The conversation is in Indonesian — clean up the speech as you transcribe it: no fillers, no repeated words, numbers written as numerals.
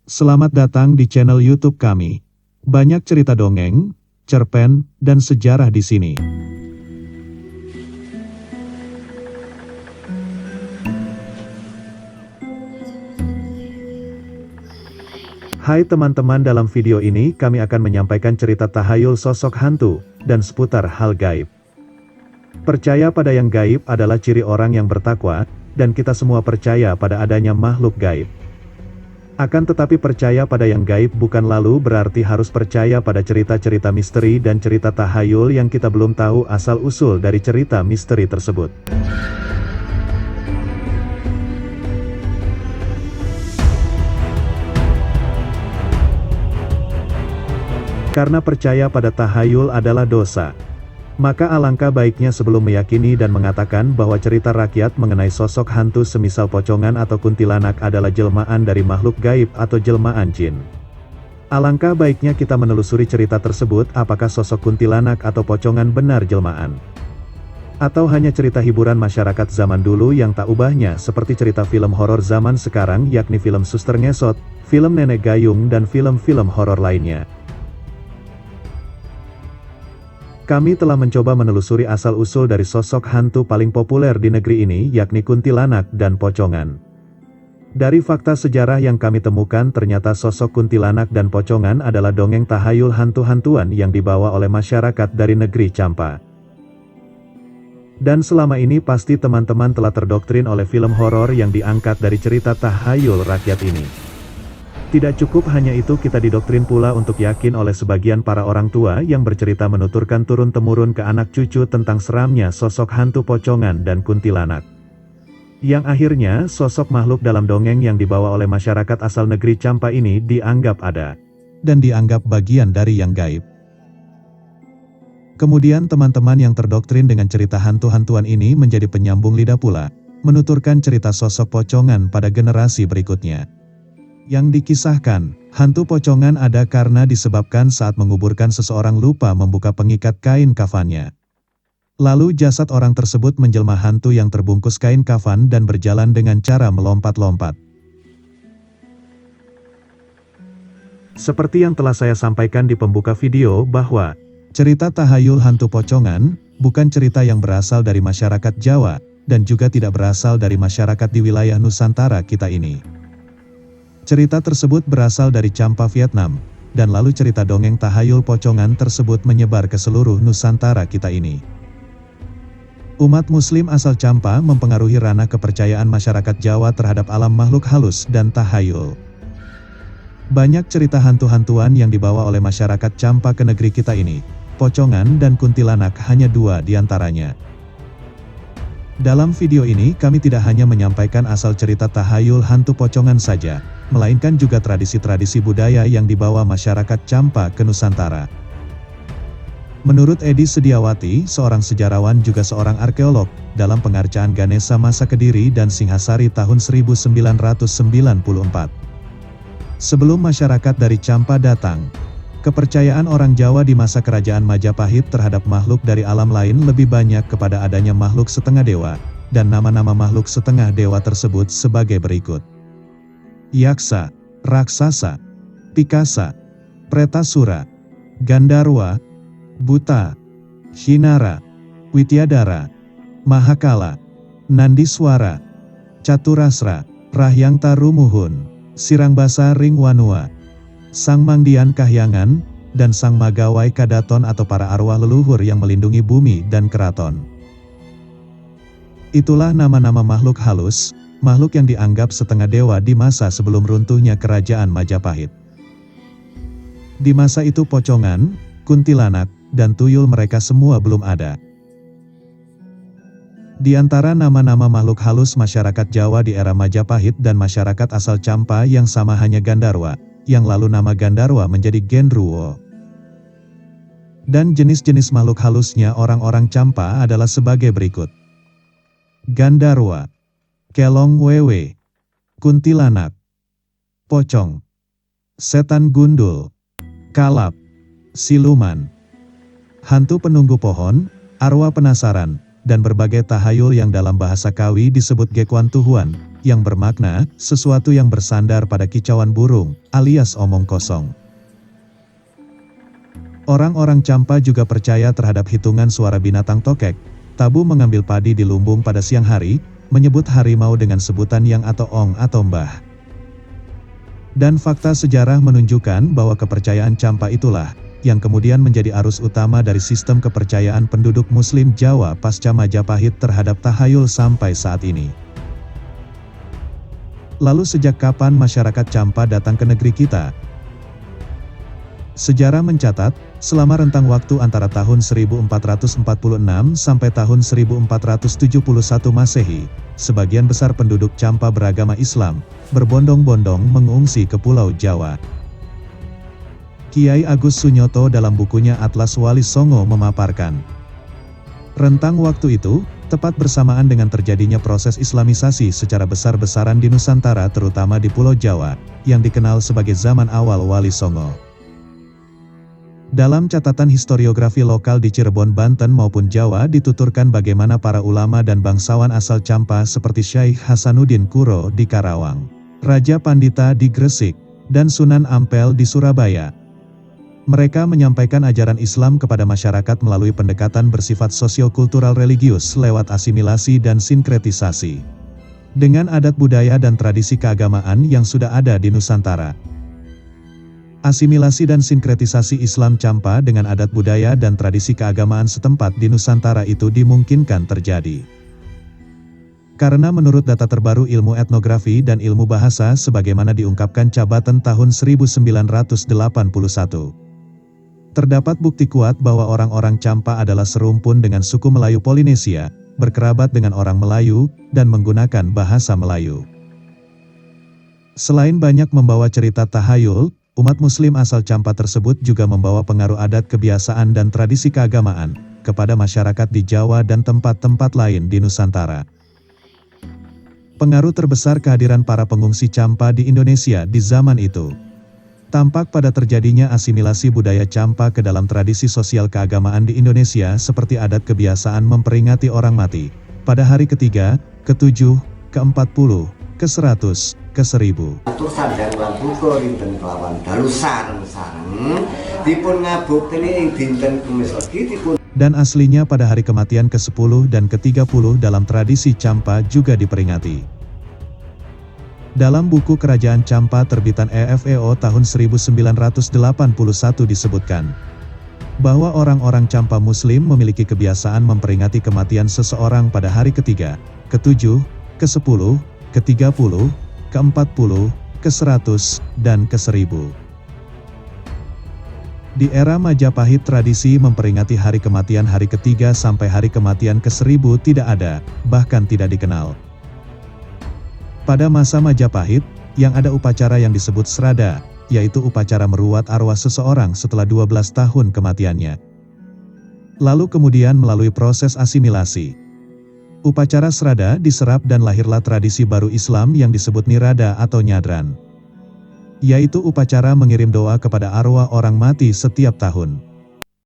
Selamat datang di channel YouTube kami. Banyak cerita dongeng, cerpen, dan sejarah di sini. Hai teman-teman, dalam video ini kami akan menyampaikan cerita tahayul sosok hantu dan seputar hal gaib. Percaya pada yang gaib adalah ciri orang yang bertakwa, dan kita semua percaya pada adanya makhluk gaib. Akan tetapi percaya pada yang gaib bukan lalu berarti harus percaya pada cerita-cerita misteri dan cerita tahayul yang kita belum tahu asal-usul dari cerita misteri tersebut. Karena percaya pada tahayul adalah dosa, maka alangkah baiknya sebelum meyakini dan mengatakan bahwa cerita rakyat mengenai sosok hantu semisal pocongan atau kuntilanak adalah jelmaan dari makhluk gaib atau jelmaan jin. Alangkah baiknya kita menelusuri cerita tersebut, apakah sosok kuntilanak atau pocongan benar jelmaan, atau hanya cerita hiburan masyarakat zaman dulu yang tak ubahnya seperti cerita film horor zaman sekarang, yakni film Suster Ngesot, film Nenek Gayung, dan film-film horor lainnya. Kami telah mencoba menelusuri asal-usul dari sosok hantu paling populer di negeri ini, yakni kuntilanak dan pocongan. Dari fakta sejarah yang kami temukan, ternyata sosok kuntilanak dan pocongan adalah dongeng tahayul hantu-hantuan yang dibawa oleh masyarakat dari negeri Champa. Dan selama ini pasti teman-teman telah terdoktrin oleh film horor yang diangkat dari cerita tahayul rakyat ini. Tidak cukup hanya itu, kita didoktrin pula untuk yakin oleh sebagian para orang tua yang bercerita menuturkan turun-temurun ke anak cucu tentang seramnya sosok hantu pocongan dan kuntilanak. Yang akhirnya, sosok makhluk dalam dongeng yang dibawa oleh masyarakat asal negeri Champa ini dianggap ada, dan dianggap bagian dari yang gaib. Kemudian teman-teman yang terdoktrin dengan cerita hantu-hantuan ini menjadi penyambung lidah pula, menuturkan cerita sosok pocongan pada generasi berikutnya. Yang dikisahkan, hantu pocongan ada karena disebabkan saat menguburkan seseorang lupa membuka pengikat kain kafannya. Lalu jasad orang tersebut menjelma hantu yang terbungkus kain kafan dan berjalan dengan cara melompat-lompat. Seperti yang telah saya sampaikan di pembuka video bahwa, cerita tahayul hantu pocongan bukan cerita yang berasal dari masyarakat Jawa, dan juga tidak berasal dari masyarakat di wilayah Nusantara kita ini. Cerita tersebut berasal dari Champa, Vietnam, dan lalu cerita dongeng tahayul pocongan tersebut menyebar ke seluruh Nusantara kita ini. Umat muslim asal Champa mempengaruhi ranah kepercayaan masyarakat Jawa terhadap alam makhluk halus dan tahayul. Banyak cerita hantu-hantuan yang dibawa oleh masyarakat Champa ke negeri kita ini. Pocongan dan kuntilanak hanya dua di antaranya. Dalam video ini kami tidak hanya menyampaikan asal cerita tahayul hantu pocongan saja, melainkan juga tradisi-tradisi budaya yang dibawa masyarakat Champa ke Nusantara. Menurut Edi Sediawati, seorang sejarawan juga seorang arkeolog, dalam pengarcaan Ganesha masa Kediri dan Singhasari tahun 1994. Sebelum masyarakat dari Champa datang, kepercayaan orang Jawa di masa kerajaan Majapahit terhadap makhluk dari alam lain lebih banyak kepada adanya makhluk setengah dewa, dan nama-nama makhluk setengah dewa tersebut sebagai berikut: Yaksa, Raksasa, Pikasa, Pretasura, Gandarwa, Buta, Hinara, Wityadara, Mahakala, Nandiswara, Caturasra, Rahyangta Rumuhun, Sirangbasa Ringwanua, Sang Mangdian Kahyangan, dan Sang Magawai Kadaton atau para arwah leluhur yang melindungi bumi dan keraton. Itulah nama-nama makhluk halus, makhluk yang dianggap setengah dewa di masa sebelum runtuhnya kerajaan Majapahit. Di masa itu pocongan, kuntilanak, dan tuyul mereka semua belum ada. Di antara nama-nama makhluk halus masyarakat Jawa di era Majapahit dan masyarakat asal Champa yang sama hanya Gandarwa, yang lalu nama Gandarwa menjadi Gendruwo. Dan jenis-jenis makhluk halusnya orang-orang Champa adalah sebagai berikut: Gandarwa, Kelong Wewe, Kuntilanak, Pocong, Setan Gundul, Kalap, Siluman, Hantu Penunggu Pohon, Arwah Penasaran, dan berbagai tahayul yang dalam bahasa Kawi disebut Gekuan Tuhuan, yang bermakna sesuatu yang bersandar pada kicauan burung, alias omong kosong. Orang-orang Champa juga percaya terhadap hitungan suara binatang tokek. Tabu mengambil padi di lumbung pada siang hari, menyebut harimau dengan sebutan yang atau ong atau mbah. Dan fakta sejarah menunjukkan bahwa kepercayaan Champa itulah yang kemudian menjadi arus utama dari sistem kepercayaan penduduk Muslim Jawa pasca Majapahit terhadap tahayul sampai saat ini. Lalu sejak kapan masyarakat Champa datang ke negeri kita? Sejarah mencatat, selama rentang waktu antara tahun 1446 sampai tahun 1471 Masehi, sebagian besar penduduk Champa beragama Islam, berbondong-bondong mengungsi ke Pulau Jawa. Kiai Agus Sunyoto dalam bukunya Atlas Wali Songo memaparkan, rentang waktu itu, tepat bersamaan dengan terjadinya proses Islamisasi secara besar-besaran di Nusantara terutama di Pulau Jawa, yang dikenal sebagai zaman awal Wali Songo. Dalam catatan historiografi lokal di Cirebon, Banten maupun Jawa dituturkan bagaimana para ulama dan bangsawan asal Champa seperti Syekh Hasanuddin Kuro di Karawang, Raja Pandita di Gresik, dan Sunan Ampel di Surabaya. Mereka menyampaikan ajaran Islam kepada masyarakat melalui pendekatan bersifat sosio-kultural religius lewat asimilasi dan sinkretisasi dengan adat budaya dan tradisi keagamaan yang sudah ada di Nusantara. Asimilasi dan sinkretisasi Islam Champa dengan adat budaya dan tradisi keagamaan setempat di Nusantara itu dimungkinkan terjadi karena menurut data terbaru ilmu etnografi dan ilmu bahasa sebagaimana diungkapkan Cabaten tahun 1981, terdapat bukti kuat bahwa orang-orang Champa adalah serumpun dengan suku Melayu Polinesia, berkerabat dengan orang Melayu, dan menggunakan bahasa Melayu. Selain banyak membawa cerita tahayul, umat Muslim asal Champa tersebut juga membawa pengaruh adat kebiasaan dan tradisi keagamaan kepada masyarakat di Jawa dan tempat-tempat lain di Nusantara. Pengaruh terbesar kehadiran para pengungsi Champa di Indonesia di zaman itu tampak pada terjadinya asimilasi budaya Champa ke dalam tradisi sosial keagamaan di Indonesia seperti adat kebiasaan memperingati orang mati pada hari ke-3, ke-7, ke-40, ke-100, ke-1000. Atur sandang lan buka dinten kelawan dalu sareng-sareng dipun ngabukteni ing dinten Kemis Legi dipun. Dan aslinya pada hari kematian ke-10 dan ke-30 dalam tradisi Champa juga diperingati. Dalam buku Kerajaan Champa terbitan EFEO tahun 1981 disebutkan bahwa orang-orang Champa Muslim memiliki kebiasaan memperingati kematian seseorang pada hari ke-3, ke-7, ke-10, ke-30, ke-40, ke-100, dan ke-1000. Di era Majapahit tradisi memperingati hari kematian hari ke-3 sampai hari kematian ke-1000 tidak ada, bahkan tidak dikenal. Pada masa Majapahit, yang ada upacara yang disebut srada, yaitu upacara meruat arwah seseorang setelah 12 tahun kematiannya. Lalu kemudian melalui proses asimilasi. Upacara srada diserap dan lahirlah tradisi baru Islam yang disebut nirada atau nyadran. Yaitu upacara mengirim doa kepada arwah orang mati setiap tahun.